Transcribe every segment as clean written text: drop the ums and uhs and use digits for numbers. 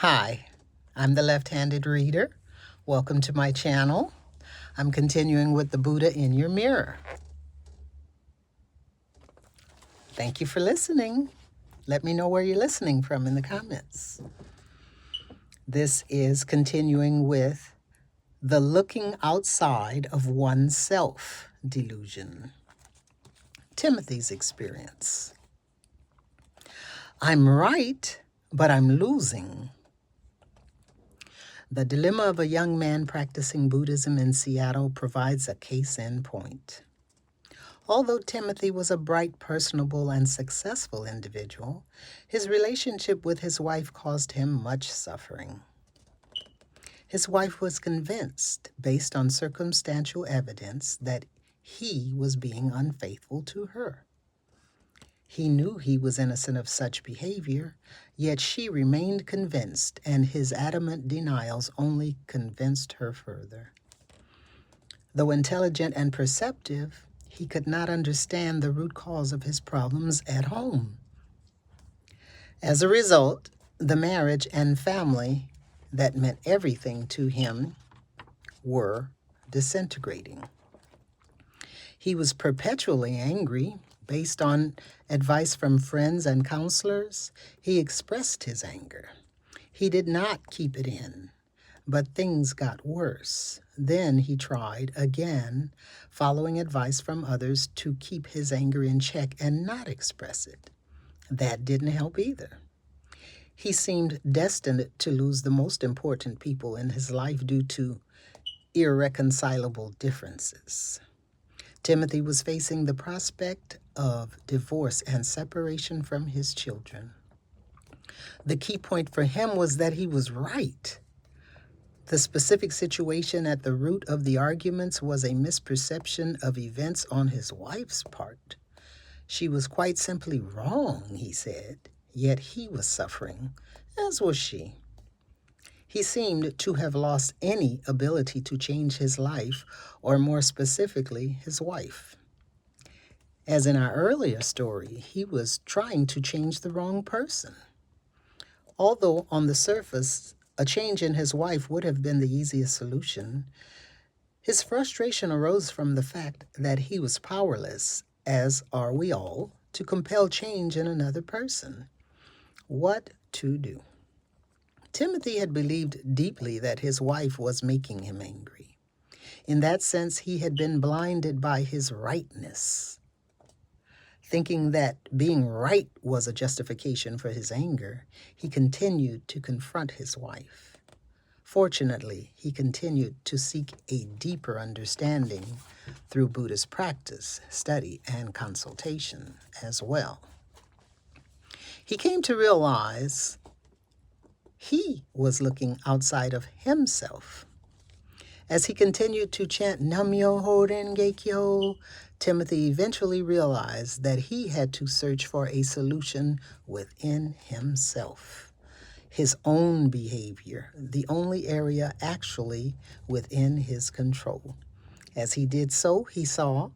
Hi, I'm the left-handed reader. Welcome to my channel. I'm continuing with the Buddha in your mirror. Thank you for listening. Let me know where you're listening from in the comments. This is continuing with the looking outside of oneself delusion. Timothy's experience. I'm right, but I'm losing. The dilemma of a young man practicing Buddhism in Seattle provides a case in point. Although Timothy was a bright, personable, and successful individual, his relationship with his wife caused him much suffering. His wife was convinced, based on circumstantial evidence, that he was being unfaithful to her. He knew he was innocent of such behavior, yet she remained convinced, and his adamant denials only convinced her further. Though intelligent and perceptive, he could not understand the root cause of his problems at home. As a result, the marriage and family that meant everything to him were disintegrating. He was perpetually angry. Based on advice from friends and counselors, he expressed his anger. He did not keep it in, but things got worse. Then he tried again, following advice from others to keep his anger in check and not express it. That didn't help either. He seemed destined to lose the most important people in his life due to irreconcilable differences. Timothy was facing the prospect of divorce and separation from his children. The key point for him was that he was right. The specific situation at the root of the arguments was a misperception of events on his wife's part. She was quite simply wrong, he said, yet he was suffering, as was she. He seemed to have lost any ability to change his life, or more specifically, his wife. As in our earlier story, he was trying to change the wrong person. Although on the surface, a change in his wife would have been the easiest solution, his frustration arose from the fact that he was powerless, as are we all, to compel change in another person. What to do? Timothy had believed deeply that his wife was making him angry. In that sense, he had been blinded by his rightness. Thinking that being right was a justification for his anger, he continued to confront his wife. Fortunately, he continued to seek a deeper understanding through Buddhist practice, study, and consultation as well. He came to realize he was looking outside of himself. As he continued to chant Nam-myoho Renge-kyo, Timothy eventually realized that he had to search for a solution within himself. His own behavior, the only area actually within his control. As he did so, he saw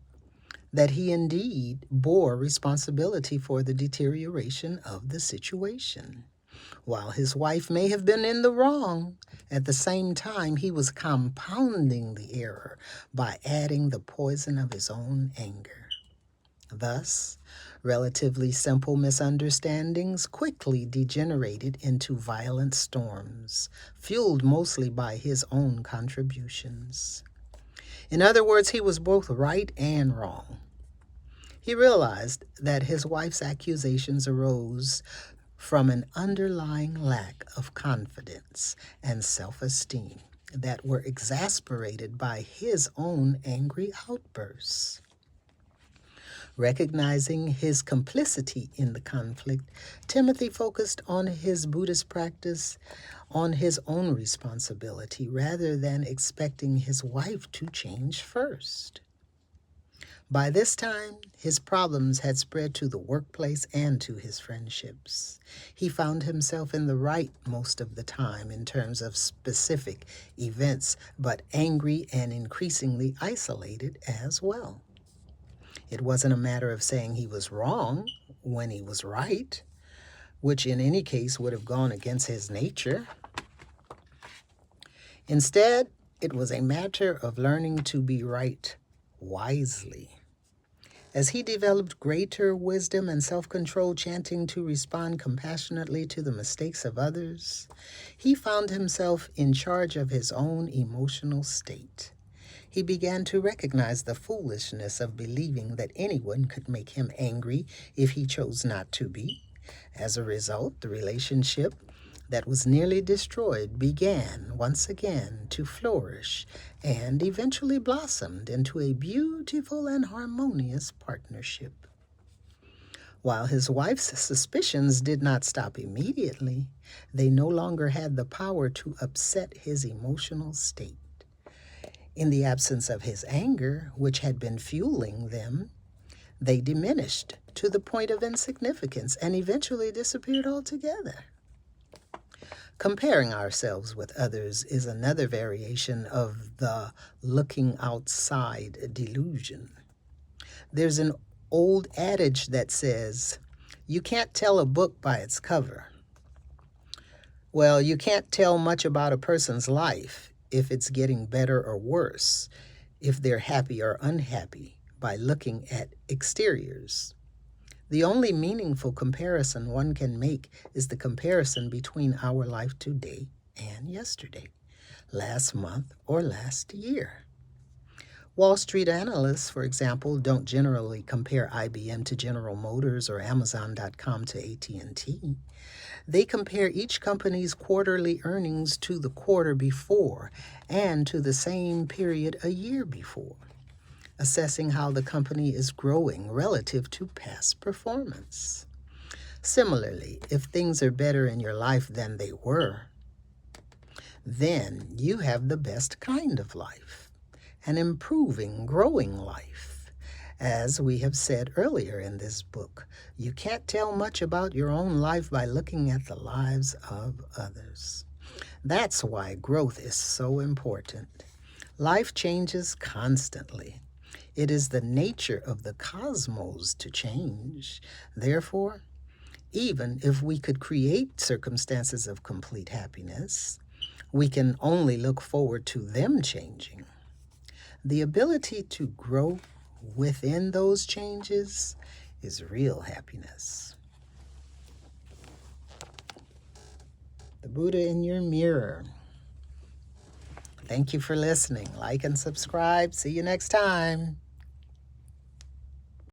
that he indeed bore responsibility for the deterioration of the situation. While his wife may have been in the wrong, at the same time he was compounding the error by adding the poison of his own anger. Thus, relatively simple misunderstandings quickly degenerated into violent storms, fueled mostly by his own contributions. In other words, he was both right and wrong. He realized that his wife's accusations arose from an underlying lack of confidence and self-esteem that were exasperated by his own angry outbursts. Recognizing his complicity in the conflict, Timothy focused on his Buddhist practice on his own responsibility rather than expecting his wife to change first. By this time, his problems had spread to the workplace and to his friendships. He found himself in the right most of the time in terms of specific events, but angry and increasingly isolated as well. It wasn't a matter of saying he was wrong when he was right, which in any case would have gone against his nature. Instead, it was a matter of learning to be right wisely. As he developed greater wisdom and self-control, chanting to respond compassionately to the mistakes of others, he found himself in charge of his own emotional state. He began to recognize the foolishness of believing that anyone could make him angry if he chose not to be. As a result, the relationship that was nearly destroyed began once again to flourish and eventually blossomed into a beautiful and harmonious partnership. While his wife's suspicions did not stop immediately, they no longer had the power to upset his emotional state. In the absence of his anger, which had been fueling them, they diminished to the point of insignificance and eventually disappeared altogether. Comparing ourselves with others is another variation of the looking outside delusion. There's an old adage that says, you can't tell a book by its cover. Well, you can't tell much about a person's life, if it's getting better or worse, if they're happy or unhappy, by looking at exteriors. The only meaningful comparison one can make is the comparison between our life today and yesterday, last month or last year. Wall Street analysts, for example, don't generally compare IBM to General Motors or Amazon.com to AT&T. They compare each company's quarterly earnings to the quarter before and to the same period a year before, assessing how the company is growing relative to past performance. Similarly, if things are better in your life than they were, then you have the best kind of life, an improving, growing life. As we have said earlier in this book, you can't tell much about your own life by looking at the lives of others. That's why growth is so important. Life changes constantly. It is the nature of the cosmos to change. Therefore, even if we could create circumstances of complete happiness, we can only look forward to them changing. The ability to grow within those changes is real happiness. The Buddha in your mirror. Thank you for listening. Like and subscribe. See you next time.